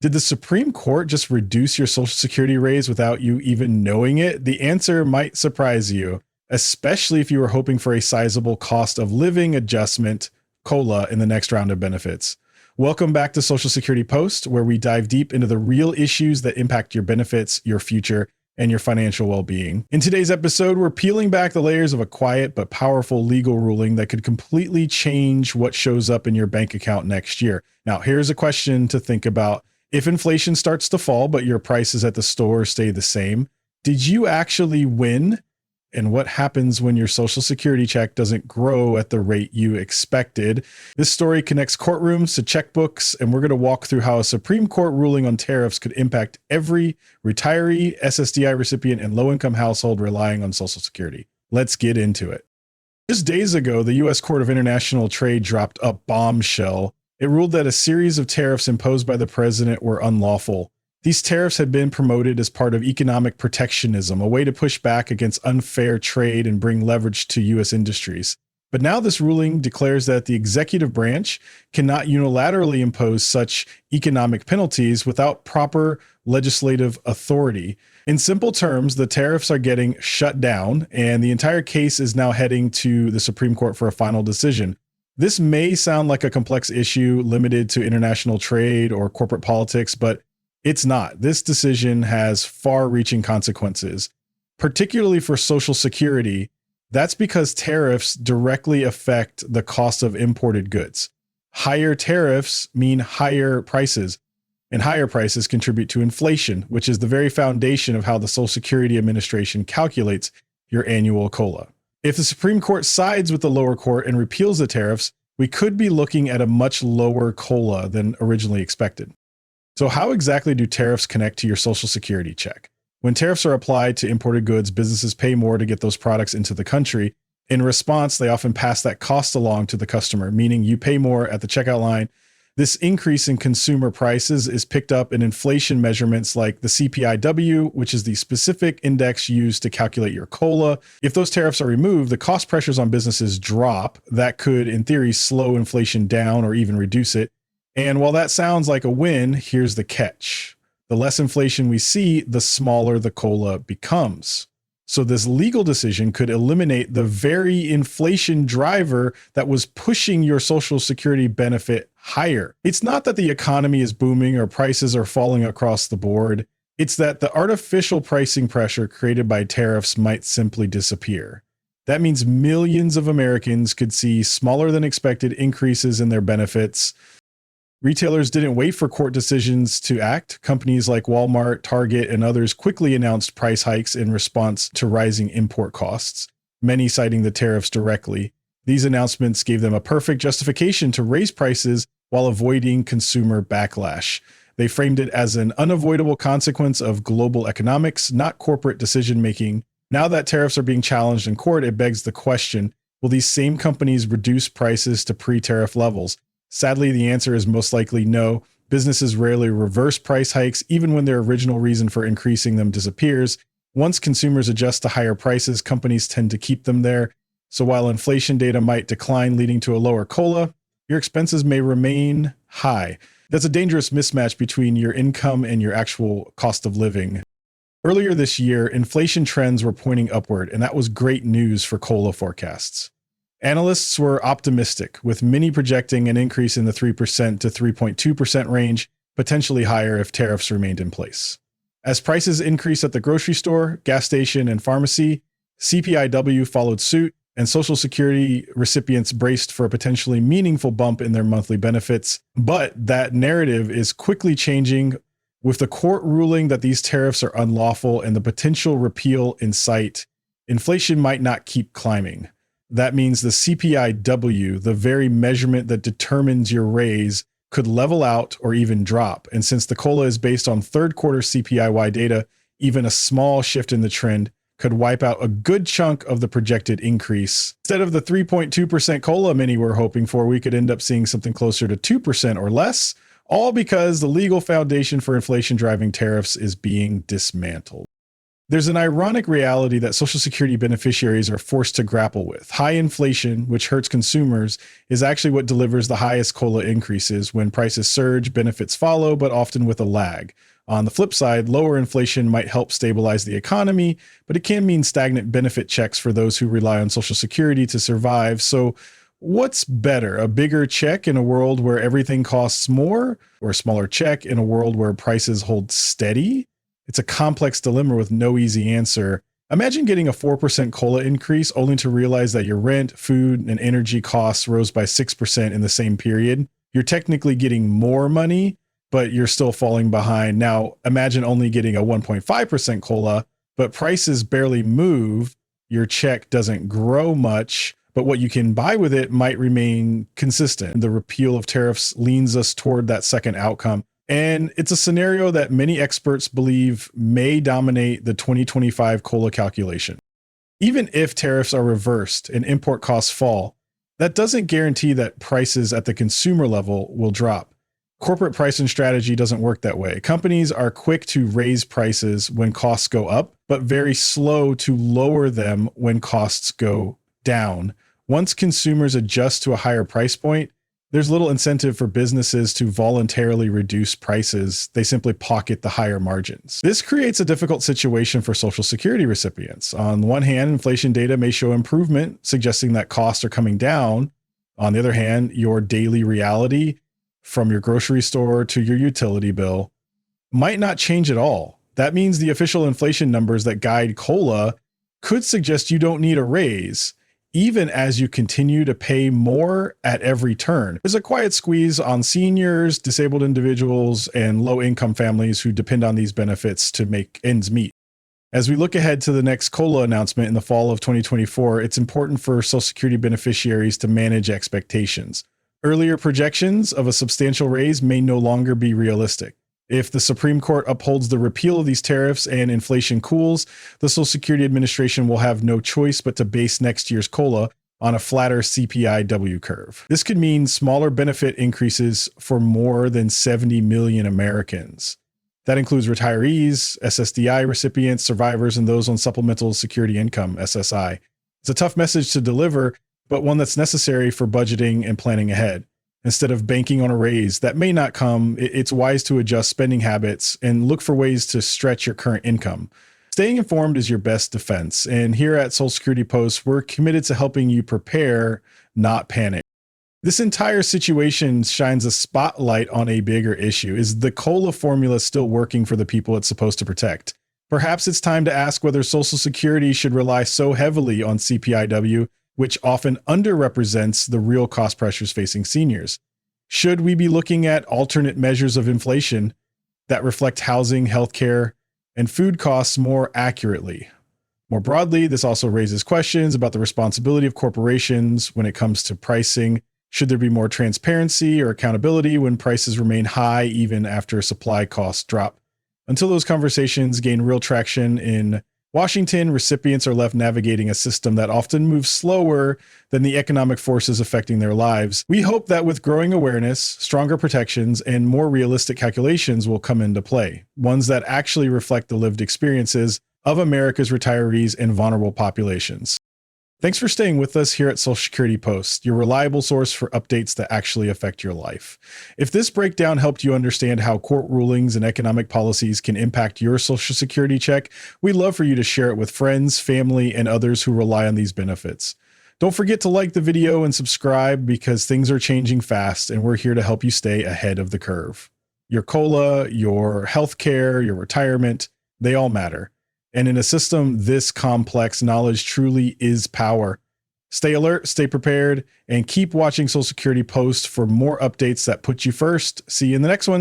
Did the Supreme Court just reduce your Social Security raise without you even knowing it? The answer might surprise you, especially if you were hoping for a sizable cost of living adjustment, COLA, in the next round of benefits. Welcome back to Social Security Post, where we dive deep into the real issues that impact your benefits, your future, and your financial well-being. In today's episode, we're peeling back the layers of a quiet but powerful legal ruling that could completely change what shows up in your bank account next year. Now, here's a question to think about. If inflation starts to fall, but your prices at the store stay the same, did you actually win? And what happens when your Social Security check doesn't grow at the rate you expected? This story connects courtrooms to checkbooks, and we're going to walk through how a Supreme Court ruling on tariffs could impact every retiree, SSDI recipient, and low-income household relying on Social Security. Let's get into it. Just days ago, the U.S. Court of International Trade dropped a bombshell. It ruled that a series of tariffs imposed by the president were unlawful. These tariffs had been promoted as part of economic protectionism, a way to push back against unfair trade and bring leverage to U.S. industries. But now this ruling declares that the executive branch cannot unilaterally impose such economic penalties without proper legislative authority. In simple terms, the tariffs are getting shut down, and the entire case is now heading to the Supreme Court for a final decision. This may sound like a complex issue limited to international trade or corporate politics, but it's not. This decision has far-reaching consequences, particularly for Social Security. That's because tariffs directly affect the cost of imported goods. Higher tariffs mean higher prices, and higher prices contribute to inflation, which is the very foundation of how the Social Security Administration calculates your annual COLA. If the Supreme Court sides with the lower court and repeals the tariffs, we could be looking at a much lower COLA than originally expected. So how exactly do tariffs connect to your Social Security check? When tariffs are applied to imported goods, businesses pay more to get those products into the country. In response, they often pass that cost along to the customer, meaning you pay more at the checkout line. This increase in consumer prices is picked up in inflation measurements like the CPI-W, which is the specific index used to calculate your COLA. If those tariffs are removed, the cost pressures on businesses drop. That could, in theory, slow inflation down or even reduce it. And while that sounds like a win, here's the catch. The less inflation we see, the smaller the COLA becomes. So this legal decision could eliminate the very inflation driver that was pushing your Social Security benefit higher. It's not that the economy is booming or prices are falling across the board. It's that the artificial pricing pressure created by tariffs might simply disappear. That means millions of Americans could see smaller than expected increases in their benefits. Retailers didn't wait for court decisions to act. Companies like Walmart, Target, and others quickly announced price hikes in response to rising import costs, many citing the tariffs directly. These announcements gave them a perfect justification to raise prices while avoiding consumer backlash. They framed it as an unavoidable consequence of global economics, not corporate decision-making. Now that tariffs are being challenged in court, it begs the question, will these same companies reduce prices to pre-tariff levels? Sadly, the answer is most likely no. Businesses rarely reverse price hikes, even when their original reason for increasing them disappears. Once consumers adjust to higher prices, companies tend to keep them there. So while inflation data might decline, leading to a lower COLA, your expenses may remain high. That's a dangerous mismatch between your income and your actual cost of living. Earlier this year, inflation trends were pointing upward, and that was great news for COLA forecasts. Analysts were optimistic, with many projecting an increase in the 3% to 3.2% range, potentially higher if tariffs remained in place. As prices increased at the grocery store, gas station, and pharmacy, CPI-W followed suit, and Social Security recipients braced for a potentially meaningful bump in their monthly benefits. But that narrative is quickly changing, with the court ruling that these tariffs are unlawful and the potential repeal in sight. Inflation might not keep climbing. That means the CPI-W, the very measurement that determines your raise, could level out or even drop. And since the COLA is based on third quarter CPI-Y data, even a small shift in the trend could wipe out a good chunk of the projected increase. Instead of the 3.2% COLA many were hoping for, we could end up seeing something closer to 2% or less, all because the legal foundation for inflation driving tariffs is being dismantled. There's an ironic reality that Social Security beneficiaries are forced to grapple with. High inflation, which hurts consumers, is actually what delivers the highest COLA increases. When prices surge, benefits follow, but often with a lag. On the flip side, lower inflation might help stabilize the economy, but it can mean stagnant benefit checks for those who rely on Social Security to survive. So, what's better, a bigger check in a world where everything costs more, or a smaller check in a world where prices hold steady? It's a complex dilemma with no easy answer. Imagine getting a 4% COLA increase only to realize that your rent, food, and energy costs rose by 6% in the same period. You're technically getting more money, but you're still falling behind. Now, imagine only getting a 1.5% COLA, but prices barely move. Your check doesn't grow much, but what you can buy with it might remain consistent. The repeal of tariffs leans us toward that second outcome. And it's a scenario that many experts believe may dominate the 2025 COLA calculation. Even if tariffs are reversed and import costs fall, that doesn't guarantee that prices at the consumer level will drop. Corporate pricing strategy doesn't work that way. Companies are quick to raise prices when costs go up, but very slow to lower them when costs go down. Once consumers adjust to a higher price point, there's little incentive for businesses to voluntarily reduce prices. They simply pocket the higher margins. This creates a difficult situation for Social Security recipients. On the one hand, inflation data may show improvement, suggesting that costs are coming down. On the other hand, your daily reality, from your grocery store to your utility bill, might not change at all. That means the official inflation numbers that guide COLA could suggest you don't need a raise, even as you continue to pay more at every turn. There's a quiet squeeze on seniors, disabled individuals, and low-income families who depend on these benefits to make ends meet. As we look ahead to the next COLA announcement in the fall of 2024, it's important for Social Security beneficiaries to manage expectations. Earlier projections of a substantial raise may no longer be realistic. If the Supreme Court upholds the repeal of these tariffs and inflation cools, the Social Security Administration will have no choice but to base next year's COLA on a flatter CPI-W curve. This could mean smaller benefit increases for more than 70 million Americans. That includes retirees, SSDI recipients, survivors, and those on Supplemental Security Income, SSI. It's a tough message to deliver, but one that's necessary for budgeting and planning ahead. Instead of banking on a raise that may not come, it's wise to adjust spending habits and look for ways to stretch your current income. Staying informed is your best defense. And here at Social Security Post, we're committed to helping you prepare, not panic. This entire situation shines a spotlight on a bigger issue. Is the COLA formula still working for the people it's supposed to protect? Perhaps it's time to ask whether Social Security should rely so heavily on CPI-W, which often underrepresents the real cost pressures facing seniors. Should we be looking at alternate measures of inflation that reflect housing, healthcare, and food costs more accurately? More broadly, this also raises questions about the responsibility of corporations when it comes to pricing. Should there be more transparency or accountability when prices remain high even after supply costs drop? Until those conversations gain real traction in Washington, recipients are left navigating a system that often moves slower than the economic forces affecting their lives. We hope that with growing awareness, stronger protections, and more realistic calculations will come into play, ones that actually reflect the lived experiences of America's retirees and vulnerable populations. Thanks for staying with us here at Social Security Post, your reliable source for updates that actually affect your life. If this breakdown helped you understand how court rulings and economic policies can impact your Social Security check, we'd love for you to share it with friends, family, and others who rely on these benefits. Don't forget to like the video and subscribe because things are changing fast and we're here to help you stay ahead of the curve. Your COLA, your healthcare, your retirement, they all matter. And in a system this complex, knowledge truly is power. Stay alert, stay prepared, and keep watching Social Security Post for more updates that put you first. See you in the next one.